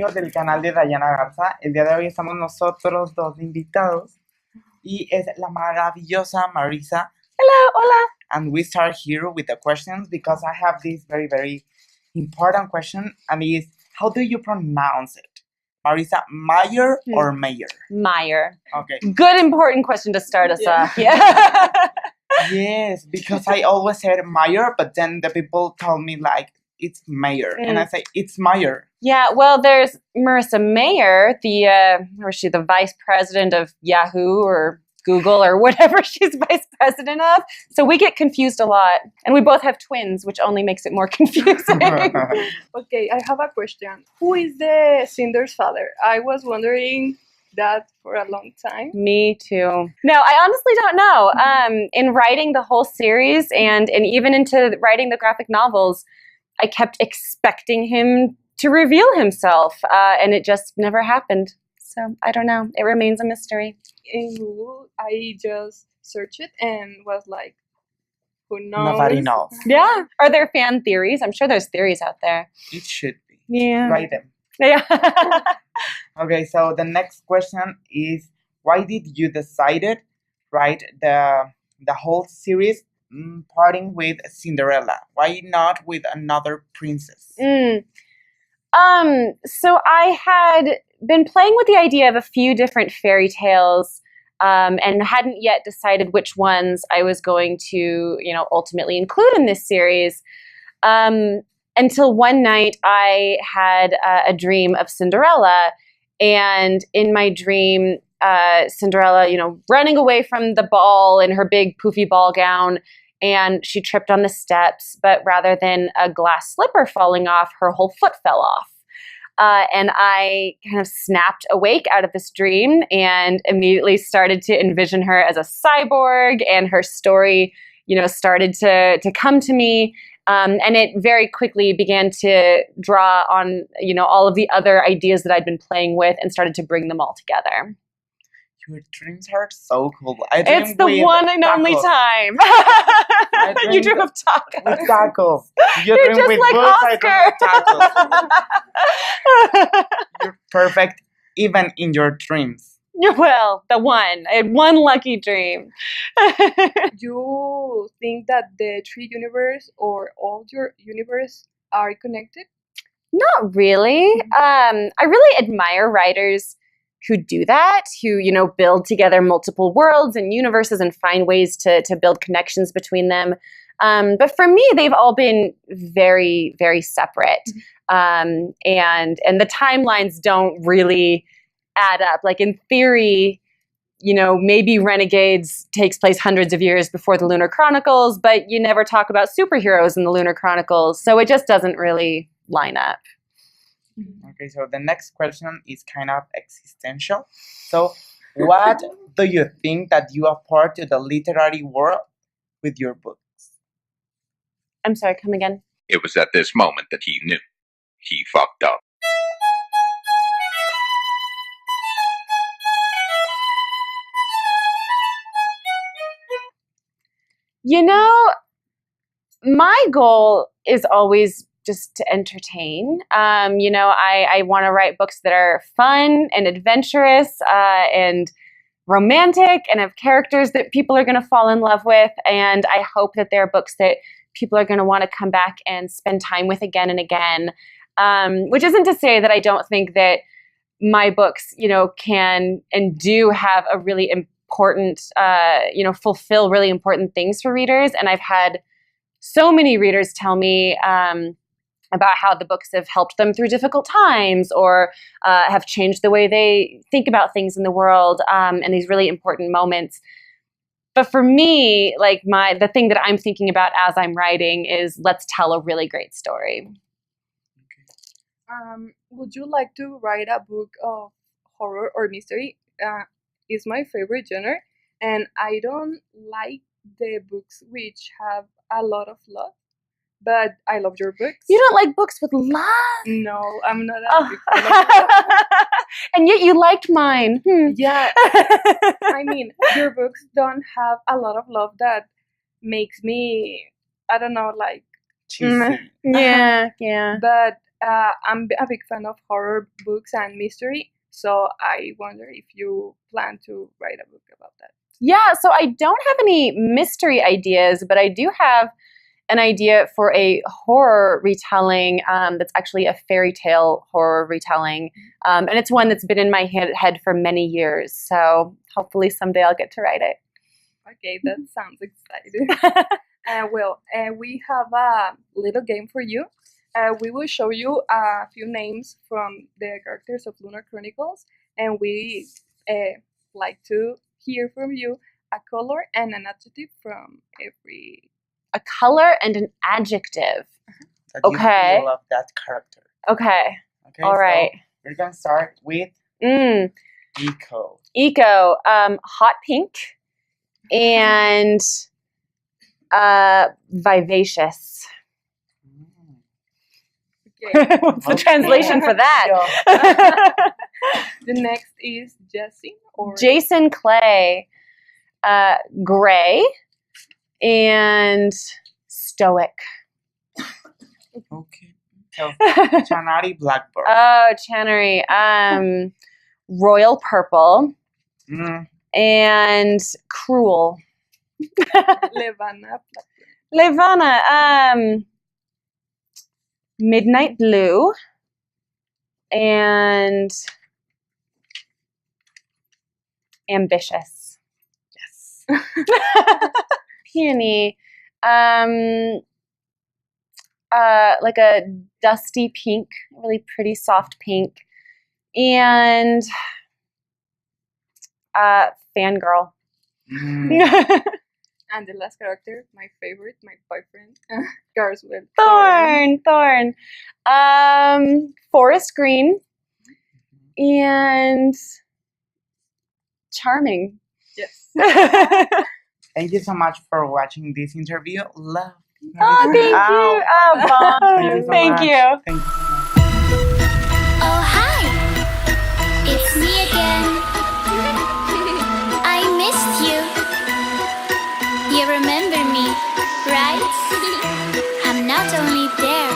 amigos del canal de Dayanagarza. El día de hoy estamos nosotros dos invitados y es la maravillosa Marissa. Hello, hola. And we start here with the questions because I have this very, very important question, and it is, how do you pronounce it? Marissa Meyer or Meyer? Meyer. Okay. Good, important question to start us off. Yeah. Yes, because I always said Meyer, but then the people told me like it's Meyer, and I say it's Meyer. Yeah, well, there's Marissa Meyer, the vice president of Yahoo or Google or whatever she's vice president of. So we get confused a lot, and we both have twins, which only makes it more confusing. Okay, I have a question. Who is the singer's father? I was wondering that for a long time. Me too. No, I honestly don't know. In writing the whole series and even into writing the graphic novels, I kept expecting him to reveal himself, and it just never happened. So I don't know. It remains a mystery. In Google, I just searched it and was like, who knows? Nobody knows. Yeah. Are there fan theories? I'm sure there's theories out there. It should be. Yeah. Write them. Yeah. Okay, so the next question is, why did you decide to write the whole series parting with Cinderella? Why not with another princess? So I had been playing with the idea of a few different fairy tales, and hadn't yet decided which ones I was going to, ultimately include in this series. Until one night I had a dream of Cinderella, and in my dream, Cinderella, running away from the ball in her big poofy ball gown, and she tripped on the steps, but rather than a glass slipper falling off, her whole foot fell off. And I kind of snapped awake out of this dream and immediately started to envision her as a cyborg, and her story, started to come to me. And it very quickly began to draw on, all of the other ideas that I'd been playing with and started to bring them all together. Your dreams are so cool. It's the one and only time. You dream of tacos. With tacos. You You're dream just with like books, Oscar. I dream with tacos. You're perfect even in your dreams. Well, the one. I had one lucky dream. You think that the three universe or all your universe are connected? Not really. I really admire writers who do that, who, build together multiple worlds and universes and find ways to build connections between them. But for me, they've all been very, very separate. And the timelines don't really add up. Like in theory, maybe Renegades takes place hundreds of years before the Lunar Chronicles, but you never talk about superheroes in the Lunar Chronicles. So it just doesn't really line up. Okay, so the next question is kind of existential. So, what do you think that you apport to the literary world with your books? I'm sorry, come again? It was at this moment that he knew. He fucked up. My goal is always just to entertain. I want to write books that are fun and adventurous and romantic and have characters that people are going to fall in love with. And I hope that they're books that people are going to want to come back and spend time with again and again. Which isn't to say that I don't think that my books, can and do have a really important, fulfill really important things for readers. And I've had so many readers tell me about how the books have helped them through difficult times or have changed the way they think about things in the world and these really important moments. But for me, the thing that I'm thinking about as I'm writing is let's tell a really great story. Would you like to write a book of horror or mystery? It's my favorite genre, and I don't like the books which have a lot of love, but I love your books. You don't like books with love? No, I'm not a big fan of love. And yet you liked mine. Yeah, I mean, your books don't have a lot of love that makes me, I don't know, like... Cheesy. Yeah. But I'm a big fan of horror books and mystery, so I wonder if you plan to write a book about that. Yeah, so I don't have any mystery ideas, but I do have an idea for a horror retelling that's actually a fairy tale horror retelling. And it's one that's been in my head for many years. So hopefully someday I'll get to write it. Okay, that sounds exciting. We have a little game for you. We will show you a few names from the characters of Lunar Chronicles, and we like to hear from you a color and an adjective from every. A color and an adjective. That Okay. you feel of that character. Okay. Okay. All right. So we're gonna start with eco. Eco. Hot pink and vivacious. Okay. What's the Okay. translation for that? The next is Jesse or Jason Clay. Gray and stoic. Okay. So Chanari Blackbird. Oh, Channery. Royal purple Mm, and cruel. Levana. Levana. Midnight blue and ambitious. yes. Peony. Like a dusty pink, really pretty soft pink. And fangirl. Mm, And the last character, my favorite, my boyfriend, Garswell. Thorn. Forest green and charming. Yes. Thank you so much for watching this interview. Love. Oh, thank you. Oh, Bon. so Thank much. you. Thank you so much. Oh, hi! It's me again. I missed you. You remember me, right? I'm not only there,